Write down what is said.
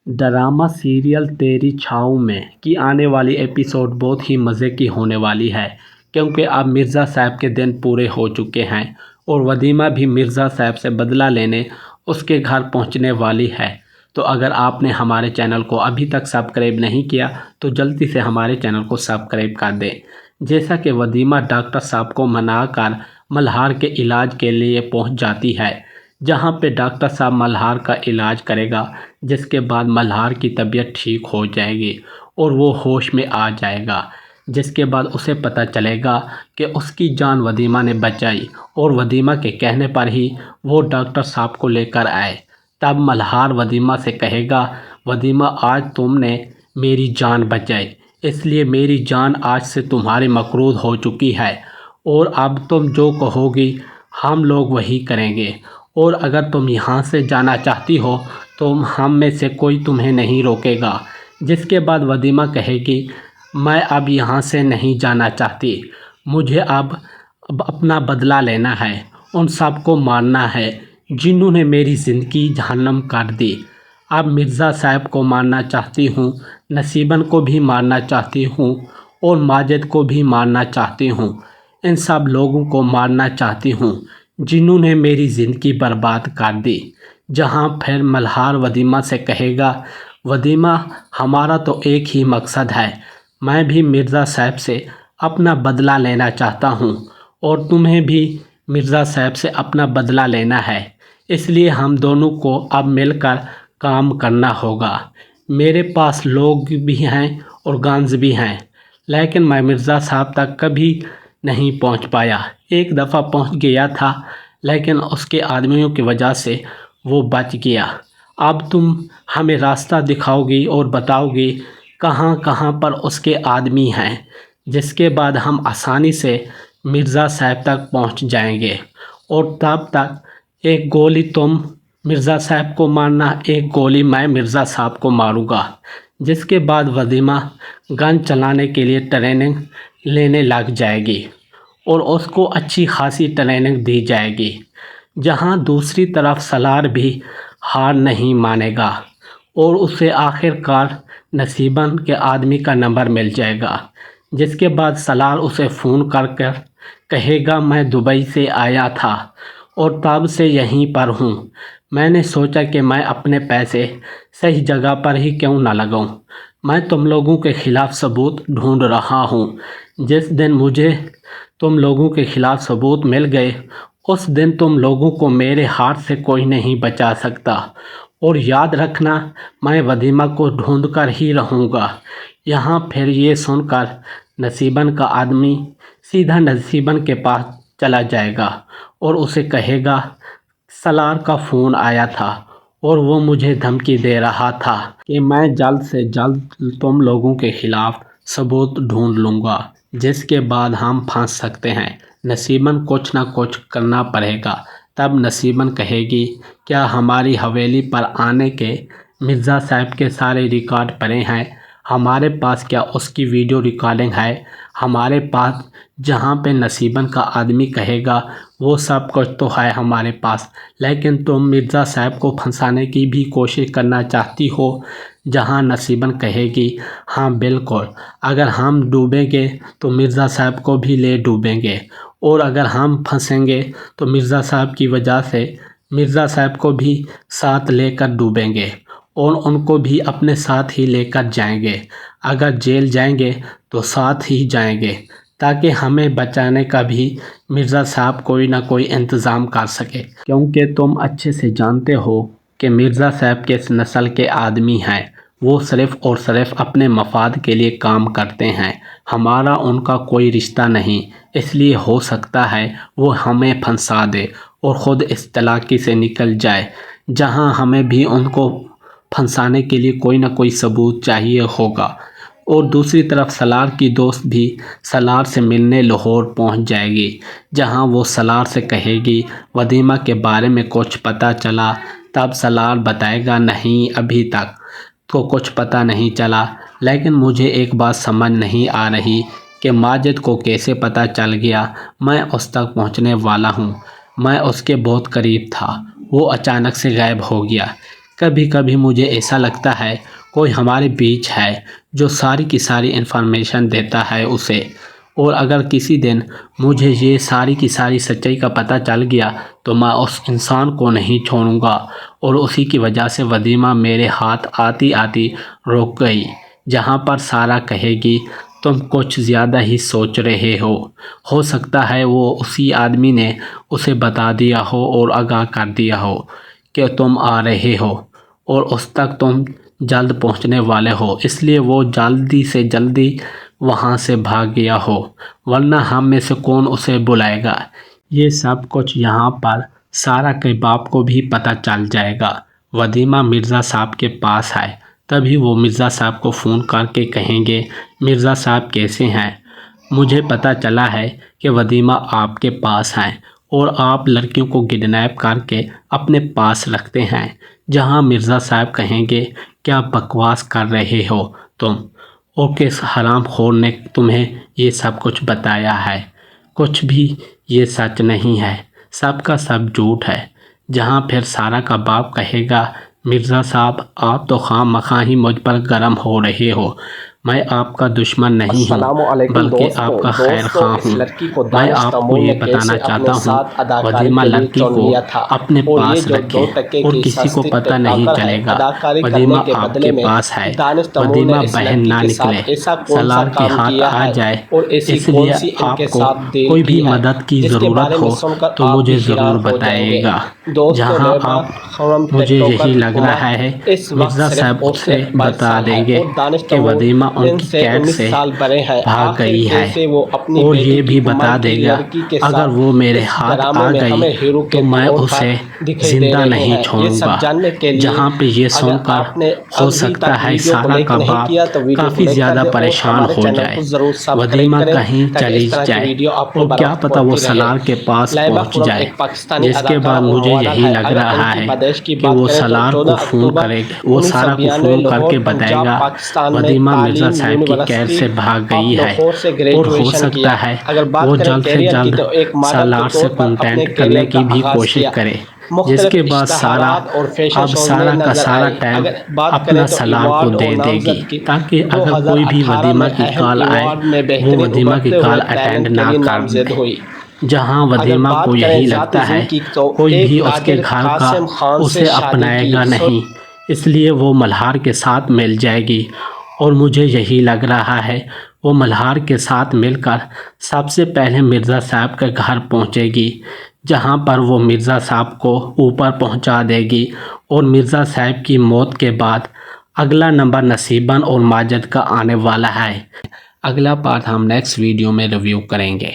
Drama serial تیری چھاؤں میں کی آنے والی ایپیسوڈ بہت ہی مزے کی ہونے والی ہے، کیونکہ اب مرزا صاحب کے دن پورے ہو چکے ہیں اور ولیمہ بھی مرزا صاحب سے بدلہ لینے اس کے گھر پہنچنے والی ہے۔ تو اگر آپ نے ہمارے چینل کو ابھی تک سبسکرائب نہیں کیا تو جلدی سے ہمارے چینل کو سبسکرائب کر دیں۔ جیسا کہ ولیمہ ڈاکٹر صاحب کو منا کر ملہار کے علاج کے لیے پہنچ جاتی ہے، جہاں پہ ڈاکٹر صاحب ملہار کا علاج کرے گا، جس کے بعد ملہار کی طبیعت ٹھیک ہو جائے گی اور وہ ہوش میں آ جائے گا، جس کے بعد اسے پتہ چلے گا کہ اس کی جان ولیمہ نے بچائی اور ولیمہ کے کہنے پر ہی وہ ڈاکٹر صاحب کو لے کر آئے۔ تب ملہار ولیمہ سے کہے گا، ولیمہ آج تم نے میری جان بچائی، اس لیے میری جان آج سے تمہاری مقروض ہو چکی ہے اور اب تم جو کہو گی ہم لوگ وہی کریں گے، اور اگر تم یہاں سے جانا چاہتی ہو تو ہم میں سے کوئی تمہیں نہیں روکے گا۔ جس کے بعد ولیمہ کہے گی، میں اب یہاں سے نہیں جانا چاہتی، مجھے اب اپنا بدلہ لینا ہے، ان سب کو مارنا ہے جنہوں نے میری زندگی جہنم کر دی۔ اب مرزا صاحب کو مارنا چاہتی ہوں، نصیبن کو بھی مارنا چاہتی ہوں اور ماجد کو بھی مارنا چاہتی ہوں، ان سب لوگوں کو مارنا چاہتی ہوں جنہوں نے میری زندگی برباد کر دی۔ جہاں پھر ملہار ولیمہ سے کہے گا، ولیمہ ہمارا تو ایک ہی مقصد ہے، میں بھی مرزا صاحب سے اپنا بدلہ لینا چاہتا ہوں اور تمہیں بھی مرزا صاحب سے اپنا بدلہ لینا ہے، اس لیے ہم دونوں کو اب مل کر کام کرنا ہوگا۔ میرے پاس لوگ بھی ہیں اور گنز بھی ہیں، لیکن میں مرزا صاحب تک کبھی نہیں پہنچ پایا۔ ایک دفعہ پہنچ گیا تھا، لیکن اس کے آدمیوں کی وجہ سے وہ بچ گیا۔ اب تم ہمیں راستہ دکھاؤ گی اور بتاؤ گی کہاں کہاں پر اس کے آدمی ہیں، جس کے بعد ہم آسانی سے مرزا صاحب تک پہنچ جائیں گے، اور تب تک ایک گولی تم مرزا صاحب کو مارنا، ایک گولی میں مرزا صاحب کو ماروں گا۔ جس کے بعد ولیمہ گن چلانے کے لیے ٹریننگ لینے لگ جائے گی اور اس کو اچھی خاصی ٹریننگ دی جائے گی۔ جہاں دوسری طرف سالار بھی ہار نہیں مانے گا اور اسے آخر کار نصیبن کے آدمی کا نمبر مل جائے گا، جس کے بعد سالار اسے فون کر کر کہے گا، میں دبئی سے آیا تھا اور تب سے یہیں پر ہوں، میں نے سوچا کہ میں اپنے پیسے صحیح جگہ پر ہی کیوں نہ لگاؤں، میں تم لوگوں کے خلاف ثبوت ڈھونڈ رہا ہوں، جس دن مجھے تم لوگوں کے خلاف ثبوت مل گئے اس دن تم لوگوں کو میرے ہاتھ سے کوئی نہیں بچا سکتا، اور یاد رکھنا میں ولیمہ کو ڈھونڈ کر ہی رہوں گا۔ یہاں پھر یہ سن کر نصیبن کا آدمی سیدھا نصیبن کے پاس چلا جائے گا اور اسے کہے گا، سالار کا فون آیا تھا اور وہ مجھے دھمکی دے رہا تھا کہ میں جلد سے جلد تم لوگوں کے خلاف ثبوت ڈھونڈ لوں گا، جس کے بعد ہم پھنس سکتے ہیں، نصیبن کچھ نہ کچھ کرنا پڑے گا۔ تب نصیبن کہے گی، کیا ہماری حویلی پر آنے کے مرزا صاحب کے سارے ریکارڈ پڑے ہیں؟ ہمارے پاس کیا اس کی ویڈیو ریکارڈنگ ہے؟ ہمارے پاس جہاں پہ نصیبن کا آدمی کہے گا وہ سب کچھ تو ہے ہمارے پاس، لیکن تم مرزا صاحب کو پھنسانے کی بھی کوشش کرنا چاہتی ہو؟ جہاں نصیبن کہے گی، ہاں بالکل، اگر ہم ڈوبیں گے تو مرزا صاحب کو بھی لے ڈوبیں گے، اور اگر ہم پھنسیں گے تو مرزا صاحب کی وجہ سے مرزا صاحب کو بھی ساتھ لے کر ڈوبیں گے اور ان کو بھی اپنے ساتھ ہی لے کر جائیں گے، اگر جیل جائیں گے تو ساتھ ہی جائیں گے، تاکہ ہمیں بچانے کا بھی مرزا صاحب کوئی نہ کوئی انتظام کر سکے، کیونکہ تم اچھے سے جانتے ہو کہ مرزا صاحب کس نسل کے آدمی ہیں، وہ صرف اور صرف اپنے مفاد کے لیے کام کرتے ہیں، ہمارا ان کا کوئی رشتہ نہیں، اس لیے ہو سکتا ہے وہ ہمیں پھنسا دے اور خود اس چالاکی سے نکل جائے، جہاں ہمیں بھی ان کو پھنسانے کے لیے کوئی نہ کوئی ثبوت چاہیے ہوگا۔ اور دوسری طرف سالار کی دوست بھی سالار سے ملنے لاہور پہنچ جائے گی، جہاں وہ سالار سے کہے گی، ولیمہ کے بارے میں کچھ پتہ چلا؟ تب سالار بتائے گا، نہیں ابھی تک تو کچھ پتہ نہیں چلا، لیکن مجھے ایک بات سمجھ نہیں آ رہی کہ ماجد کو کیسے پتہ چل گیا، میں اس تک پہنچنے والا ہوں، میں اس کے بہت قریب تھا، وہ اچانک سے غائب ہو گیا، کبھی کبھی مجھے ایسا لگتا ہے کوئی ہمارے بیچ ہے جو ساری کی ساری انفارمیشن دیتا ہے اسے، اور اگر کسی دن مجھے یہ ساری کی ساری سچائی کا پتہ چل گیا تو میں اس انسان کو نہیں چھوڑوں گا۔ اور اسی کی وجہ سے وسیمہ میرے ہاتھ آتی آتی رک گئی، جہاں پر سارہ کہے گی تم کچھ زیادہ ہی سوچ رہے ہو سکتا ہے وہ اسی آدمی نے اسے بتا دیا ہو اور آگاہ کر دیا ہو کہ تم آ رہے ہو، اور اس تک تم جلد پہنچنے والے ہو، اس لیے وہ جلدی سے جلدی وہاں سے بھاگ گیا ہو، ورنہ ہم میں سے کون اسے بلائے گا۔ یہ سب کچھ یہاں پر سارہ کے باپ کو بھی پتہ چل جائے گا۔ وسیمہ مرزا صاحب کے پاس ہے، تبھی وہ مرزا صاحب کو فون کر کے کہیں گے مرزا صاحب کیسے ہیں؟ مجھے پتہ چلا ہے کہ وسیمہ آپ کے پاس ہیں اور آپ لڑکیوں کو کڈنیپ کر کے اپنے پاس رکھتے ہیں۔ جہاں مرزا صاحب کہیں گے کیا بکواس کر رہے ہو تم، اور کس حرام خور نے تمہیں یہ سب کچھ بتایا ہے؟ کچھ بھی یہ سچ نہیں ہے، سب کا سب جھوٹ ہے۔ جہاں پھر سارہ کا باپ کہے گا مرزا صاحب آپ تو خواہ مخواہ ہی مجھ پر گرم ہو رہے ہو، میں آپ کا دشمن نہیں ہوں بلکہ آپ کا خیر خواہ ہوں۔ میں آپ کو یہ بتانا چاہتا ہوں وسیمہ لڑکی کو اپنے پاس رکھے اور کسی کو پتہ نہیں چلے گا وسیمہ آپ کے پاس ہے۔ وسیمہ بہن نہ نکلے، سالار کے ہاتھ آ جائے، اس لیے آپ کو کوئی بھی مدد کی ضرورت ہو تو مجھے ضرور بتائیے گا۔ جہاں آپ مجھے یہی لگ رہا ہے مرزا صاحب اس سے بتا دیں گے کہ وسیمہ ان کی قید سے بھاگ گئی ہے، اور یہ بھی بتا دے گا اگر وہ میرے ہاتھ آ گئی تو میں اسے زندہ نہیں چھوڑوں گا۔ جہاں پہ یہ سن کر ہو سکتا ہے سارہ کا باپ کافی زیادہ پریشان ہو جائے، وسیمہ کہیں چلی جائے، اور کیا پتہ وہ سالار کے پاس پہنچ جائے، جس کے بعد مجھے یہی لگ رہا ہے کہ وہ سالار کو فون کرے گا، وہ سارہ کو فون کر کے بتائے گا وسیمہ مرزا صاحب کی قید سے بھاگ گئی ہے، اور ہو سکتا ہے وہ جلد سے جلد سالار سے کانٹیکٹ کرنے کی بھی کوشش کرے، جس کے بعد سارہ اب سارہ کا سارا ٹائم اپنا سالار کو دے دے گی، تاکہ اگر کوئی بھی وسیمہ کی کال آئے وہ وسیمہ کی کال اٹینڈ نہ کر دے۔ جہاں وسیمہ کو یہی لگتا ہے کوئی بھی اس کے گھر کا اسے اپنائے گا نہیں، اس لیے وہ ملہار کے ساتھ مل جائے گی، اور مجھے یہی لگ رہا ہے وہ ملہار کے ساتھ مل کر سب سے پہلے مرزا صاحب کے گھر پہنچے گی، جہاں پر وہ مرزا صاحب کو اوپر پہنچا دے گی، اور مرزا صاحب کی موت کے بعد اگلا نمبر نصیباً اور ماجد کا آنے والا ہے۔ اگلا پارٹ ہم نیکسٹ ویڈیو میں ریویو کریں گے۔